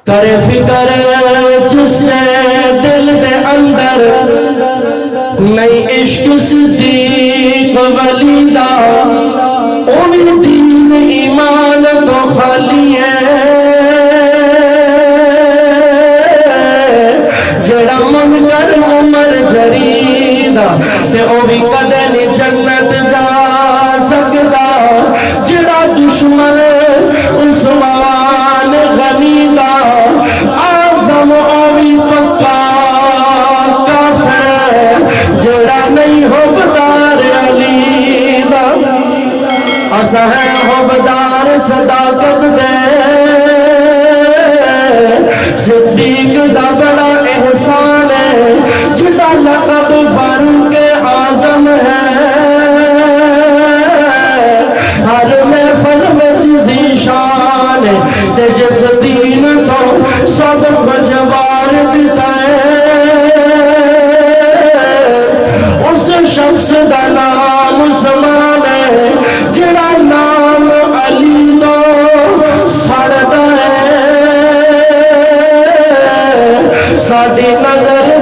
کرے فکر جس نے دل دے اندر نہیں عشق صدیق ولی دا او بھی دین ایمان تو خالی ہے جڑا من کر عمر جریدہ تے او بھی کدے نہیں جنت جا سکتا جڑا دشمن عثمان غنی دا اعظم او بھی پکا کافر جڑا نہیں حبدار علی دا اسا ہے حبدار صداقت دے صدیق دا بڑا احسان ہے جڑا لقب فاروق اعظم ہے ہر محفل میں ذیشان تے جس دین تو سب بجوار بتائے اس شخص دا نام عثمان ہے جڑا نام علی تو سڑدا ہے سادی نظر